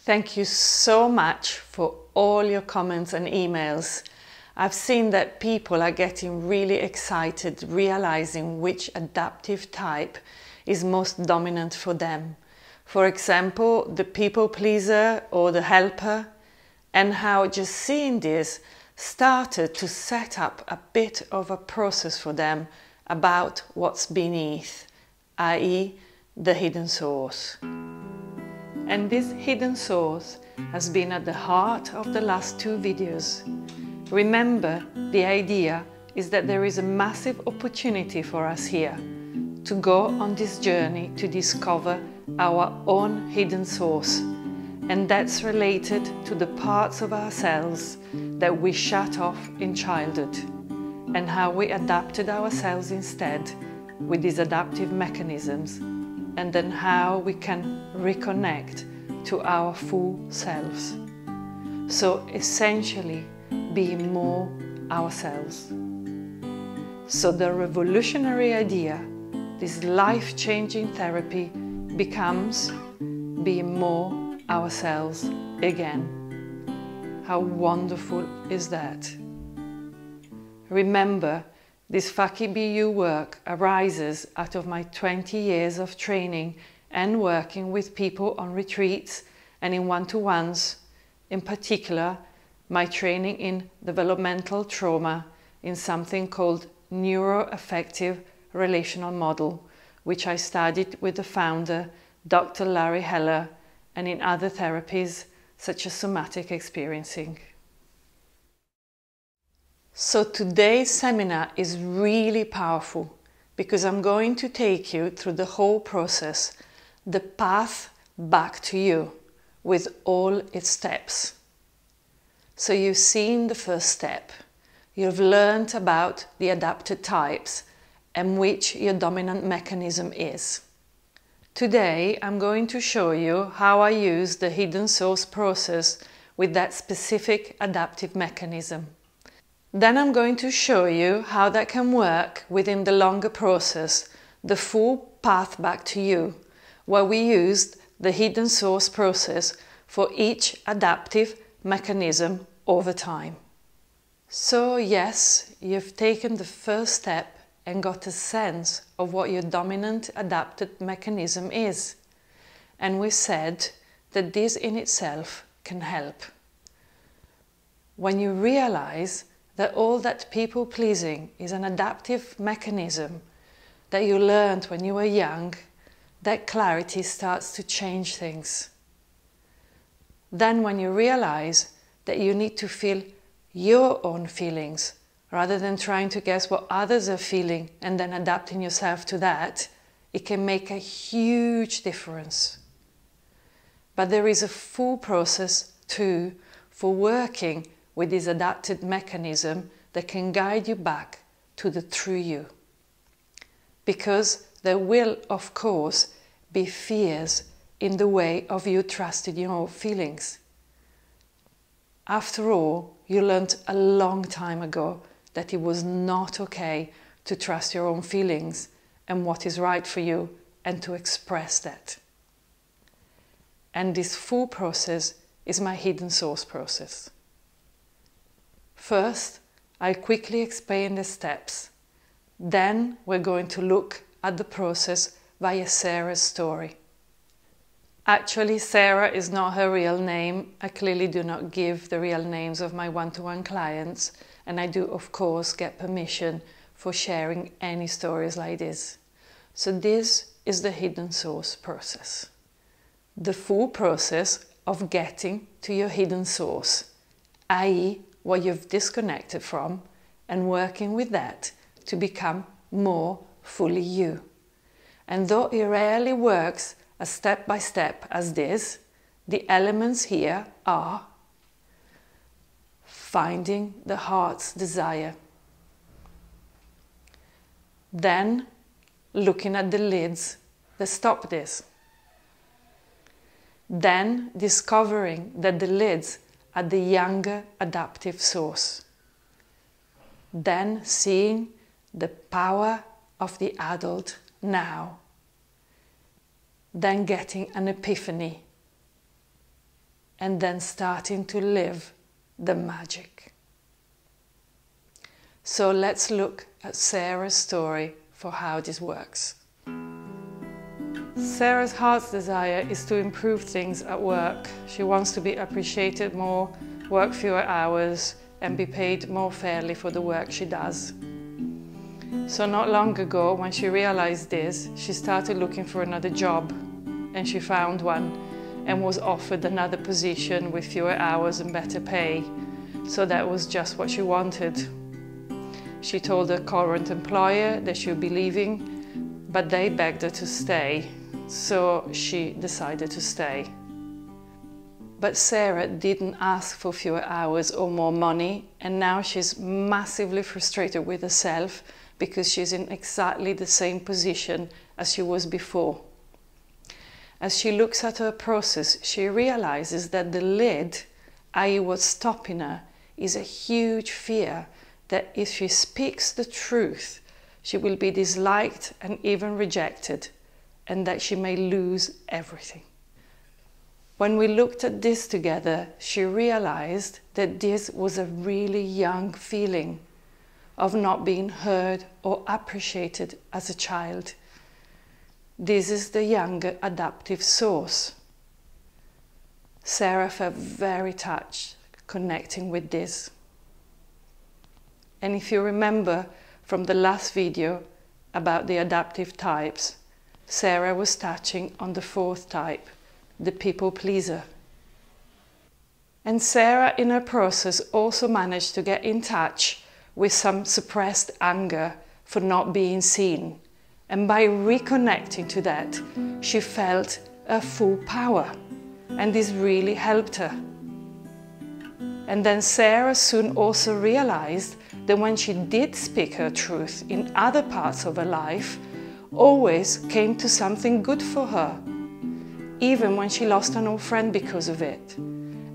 Thank you so much for all your comments and emails. I've seen that people are getting really excited realizing which adaptive type is most dominant for them. For example, the people pleaser or the helper, and how just seeing this started to set up a bit of a process for them about what's beneath, i.e. the hidden source. And this hidden source has been at the heart of the last 2 videos. Remember, the idea is that there is a massive opportunity for us here to go on this journey to discover our own hidden source, and that's related to the parts of ourselves that we shut off in childhood and how we adapted ourselves instead with these adaptive mechanisms, and then how we can reconnect to our full selves. So essentially being more ourselves. So the revolutionary idea, this life-changing therapy, becomes being more ourselves again. How wonderful is that? Remember, this FAKI-BU work arises out of my 20 years of training and working with people on retreats and in one-to-ones, in particular my training in developmental trauma in something called neuroaffective relational model, which I studied with the founder, Dr. Larry Heller, and in other therapies such as somatic experiencing. So today's seminar is really powerful because I'm going to take you through the whole process, the path back to you with all its steps. So you've seen the first step. You've learned about the adapted types and which your dominant mechanism is. Today I'm going to show you how I use the hidden source process with that specific adaptive mechanism. Then I'm going to show you how that can work within the longer process, the full path back to you, where we used the hidden source process for each adaptive mechanism over time. So yes, you've taken the first step and got a sense of what your dominant adapted mechanism is. And we said that this in itself can help. When you realize that all that people-pleasing is an adaptive mechanism that you learned when you were young, that clarity starts to change things. Then when you realize that you need to feel your own feelings rather than trying to guess what others are feeling and then adapting yourself to that, it can make a huge difference. But there is a full process too for working with this adapted mechanism that can guide you back to the true you. Because there will, of course, be fears in the way of you trusting your own feelings. After all, you learned a long time ago that it was not okay to trust your own feelings and what is right for you and to express that. And this full process is my hidden source process. First, I'll quickly explain the steps. Then we're going to look at the process via Sarah's story. Actually, Sarah is not her real name. I clearly do not give the real names of my one-to-one clients, and I do, of course, get permission for sharing any stories like this. So this is the hidden source process. The full process of getting to your hidden source, i.e. what you've disconnected from, and working with that to become more fully you. And though it rarely works as step by step as this, the elements here are finding the heart's desire, then looking at the lids that stop this, then discovering that the lids are the younger adaptive source, then seeing the power of the adult now, then getting an epiphany, and then starting to live the magic. So let's look at Sarah's story for how this works. Sarah's heart's desire is to improve things at work. She wants to be appreciated more, work fewer hours, and be paid more fairly for the work she does. So not long ago, when she realized this, she started looking for another job, and she found one and was offered another position with fewer hours and better pay. So that was just what she wanted. She told her current employer that she would be leaving, but they begged her to stay, so she decided to stay. But Sarah didn't ask for fewer hours or more money, and now she's massively frustrated with herself because she's in exactly the same position as she was before. As she looks at her process, she realizes that the lid, i.e. what's stopping her, is a huge fear that if she speaks the truth, she will be disliked and even rejected, and that she may lose everything. When we looked at this together, she realized that this was a really young feeling of not being heard or appreciated as a child. This is the younger adaptive source. Sarah felt very touched connecting with this. And if you remember from the last video about the adaptive types, Sarah was touching on the fourth type, the people pleaser. And Sarah in her process also managed to get in touch with some suppressed anger for not being seen. And by reconnecting to that, she felt her full power. And this really helped her. And then Sarah soon also realized that when she did speak her truth in other parts of her life, always came to something good for her, even when she lost an old friend because of it.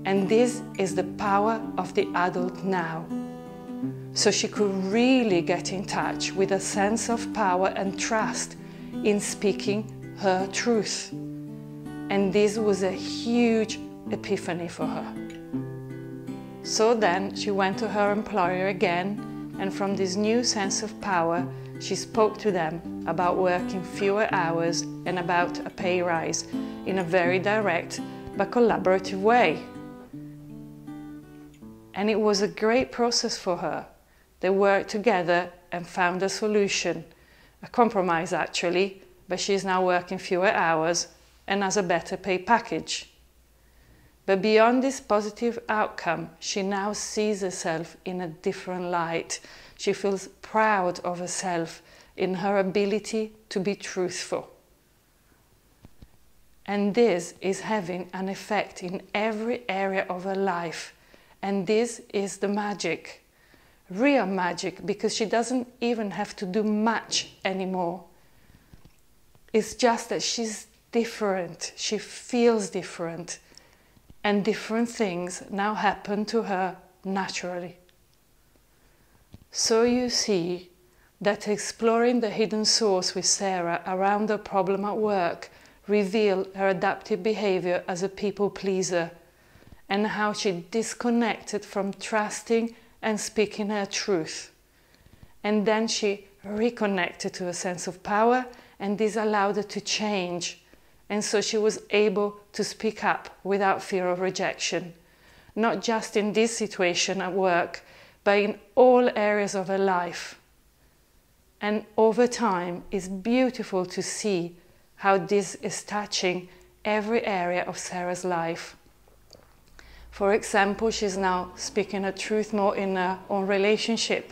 And this is the power of the adult now. So she could really get in touch with a sense of power and trust in speaking her truth. And this was a huge epiphany for her. So then she went to her employer again, and from this new sense of power, she spoke to them about working fewer hours and about a pay rise in a very direct but collaborative way. And it was a great process for her. They worked together and found a solution, a compromise actually, but she's now working fewer hours and has a better pay package. But beyond this positive outcome, she now sees herself in a different light. She feels proud of herself in her ability to be truthful. And this is having an effect in every area of her life. And this is the magic. Real magic, because she doesn't even have to do much anymore. It's just that she's different. She feels different. And different things now happen to her naturally. So you see that exploring the hidden source with Sarah around her problem at work revealed her adaptive behavior as a people pleaser, and how she disconnected from trusting and speaking her truth. And then she reconnected to a sense of power, and this allowed her to change. And so she was able to speak up without fear of rejection, not just in this situation at work, but in all areas of her life. And over time, it's beautiful to see how this is touching every area of Sarah's life. For example, she's now speaking her truth more in her own relationship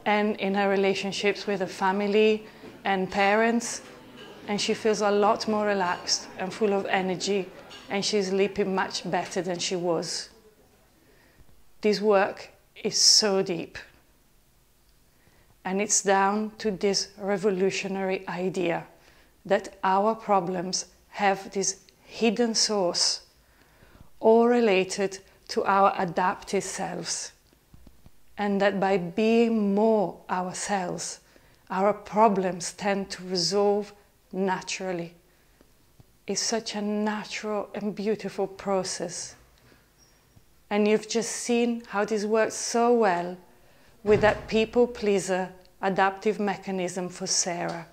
and in her relationships with her family and parents. And she feels a lot more relaxed and full of energy, and she's sleeping much better than she was. This work is so deep. And it's down to this revolutionary idea that our problems have this hidden source, all related to our adaptive selves. And that by being more ourselves, our problems tend to resolve naturally. is such a natural and beautiful process. And you've just seen how this works so well with that people-pleaser adaptive mechanism for Sarah.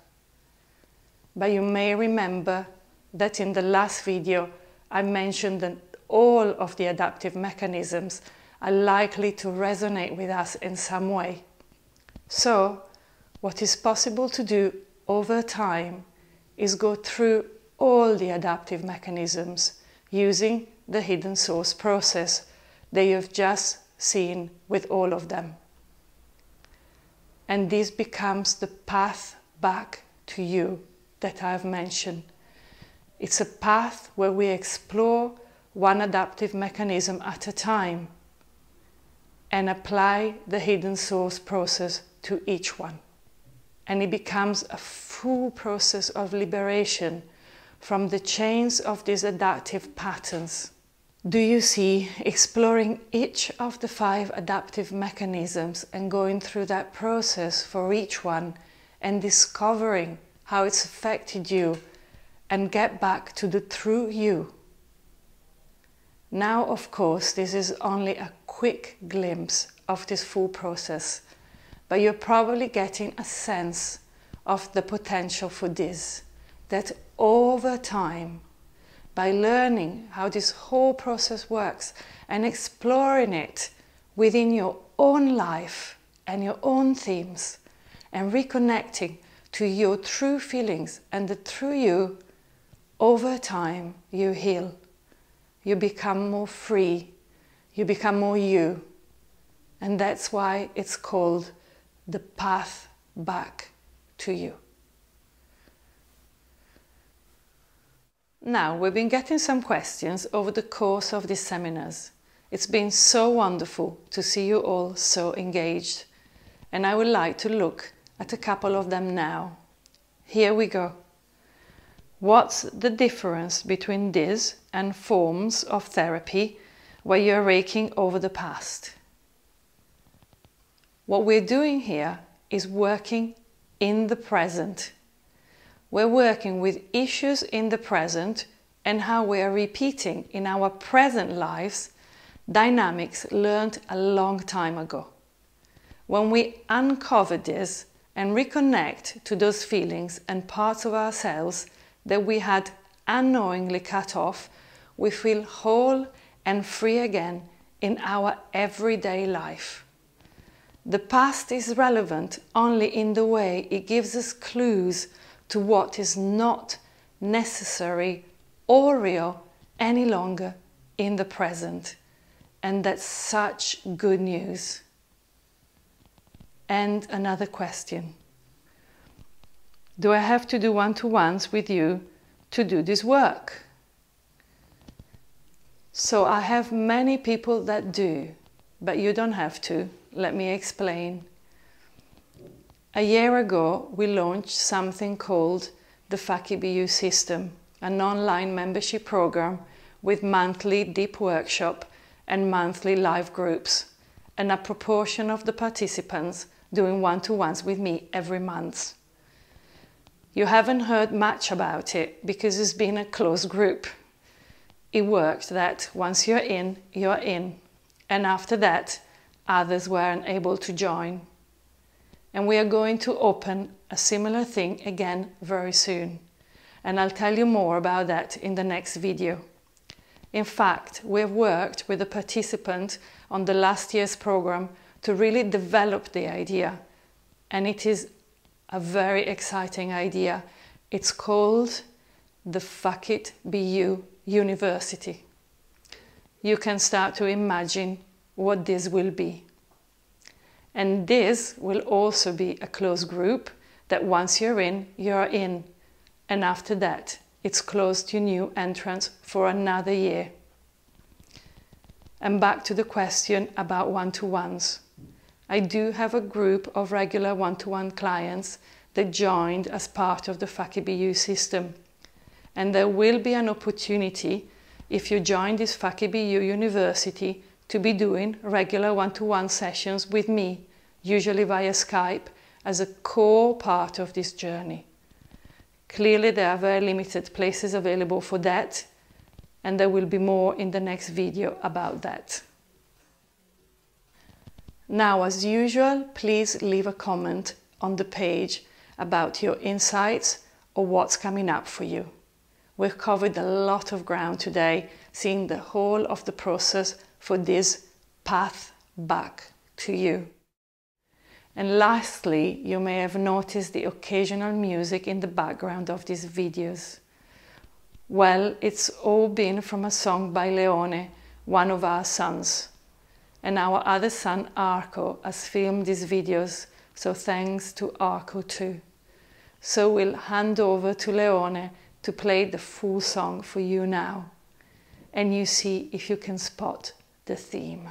But you may remember that in the last video I mentioned that all of the adaptive mechanisms are likely to resonate with us in some way. So, what is possible to do over time is go through all the adaptive mechanisms using the hidden source process that you've just seen with all of them. And this becomes the path back to you that I've mentioned. It's a path where we explore one adaptive mechanism at a time and apply the hidden source process to each one. And it becomes a full process of liberation from the chains of these adaptive patterns. Do you see, exploring each of the 5 adaptive mechanisms and going through that process for each one and discovering how it's affected you and get back to the true you. Now, of course, this is only a quick glimpse of this full process, but you're probably getting a sense of the potential for this, that over time, by learning how this whole process works and exploring it within your own life and your own themes and reconnecting to your true feelings and the true you, over time you heal. You become more free, you become more you. And that's why it's called the path back to you. Now, we've been getting some questions over the course of these seminars. It's been so wonderful to see you all so engaged, and I would like to look at a couple of them now. Here we go. What's the difference between this and forms of therapy where you're raking over the past? What we're doing here is working in the present. We're working with issues in the present and how we are repeating in our present lives dynamics learned a long time ago. When we uncover this and reconnect to those feelings and parts of ourselves that we had unknowingly cut off, we feel whole and free again in our everyday life. The past is relevant only in the way it gives us clues to what is not necessary or real any longer in the present. And that's such good news. And another question. Do I have to do one-to-ones with you to do this work? So I have many people that do, but you don't have to. Let me explain. A year ago, we launched something called the FAKI-BU system, an online membership program with monthly deep workshop and monthly live groups, and a proportion of the participants doing one-to-ones with me every month. You haven't heard much about it because it's been a closed group. It worked that once you're in, and after that, others weren't able to join. And we are going to open a similar thing again very soon. And I'll tell you more about that in the next video. In fact, we've worked with a participant on the last year's program to really develop the idea. And it is a very exciting idea. It's called the FAKI-BU University. You can start to imagine what this will be. And this will also be a closed group that once you're in, and after that, it's closed to new entrants for another year. And back to the question about one-to-ones. I do have a group of regular one-to-one clients that joined as part of the FAKI-BU system. And there will be an opportunity, if you join this FAKI-BU University, to be doing regular one-to-one sessions with me, usually via Skype, as a core part of this journey. Clearly there are very limited places available for that, and there will be more in the next video about that. Now, as usual, please leave a comment on the page about your insights or what's coming up for you. We've covered a lot of ground today, seeing the whole of the process for this path back to you. And lastly, you may have noticed the occasional music in the background of these videos. Well, it's all been from a song by Leone, one of our sons. And our other son, Arco, has filmed these videos, so thanks to Arco too. So we'll hand over to Leone to play the full song for you now. And you see if you can spot the theme.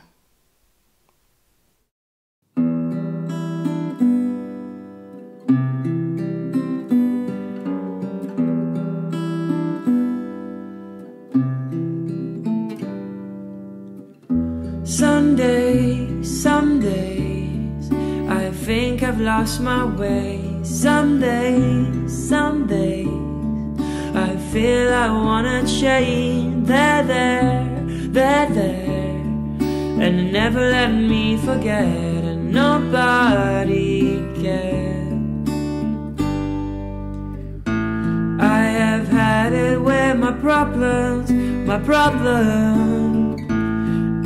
Some days I think I've lost my way. Some days I feel I wanna change. They're there, and they never let me forget, and nobody cares. I have had it with my problems,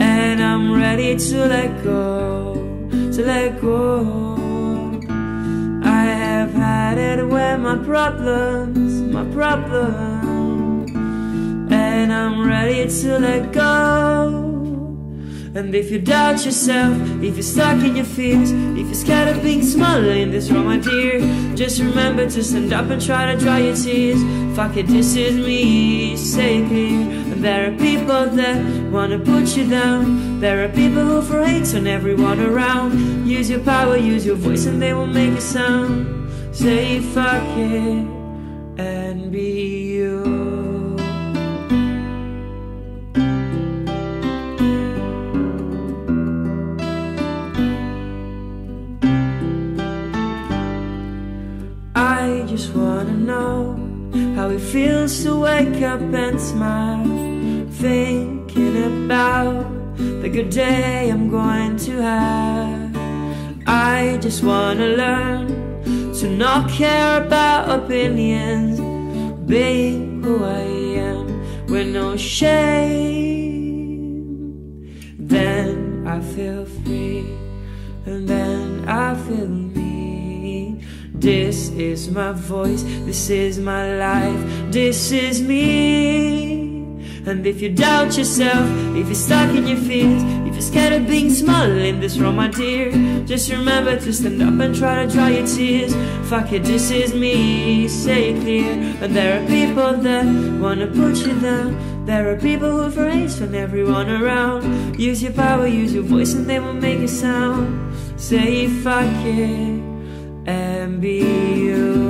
and I'm ready to let go, I have had it with my problems, and I'm ready to let go. And if you doubt yourself, if you're stuck in your fears, if you're scared of being smaller in this world, my dear, just remember to stand up and try to dry your tears. Fuck it, this is me, say it clear. And there are people that wanna put you down. There are people who throw hate on everyone around. Use your power, use your voice, and they will make a sound. Say fuck it and be you. I just wanna know how it feels to wake up and smile, thinking about the good day I'm going to have. I just wanna learn to not care about opinions, being who I am with no shame. Then I feel free, and then I feel me. This is my voice, this is my life, this is me. And if you doubt yourself, if you're stuck in your fears, if you're scared of being small in this world, my dear, just remember to stand up and try to dry your tears. Fuck it, this is me, say it clear. And there are people that wanna put you down. There are people who throw hate on everyone around. Use your power, use your voice, and they will make a sound. Say fuck it and be you.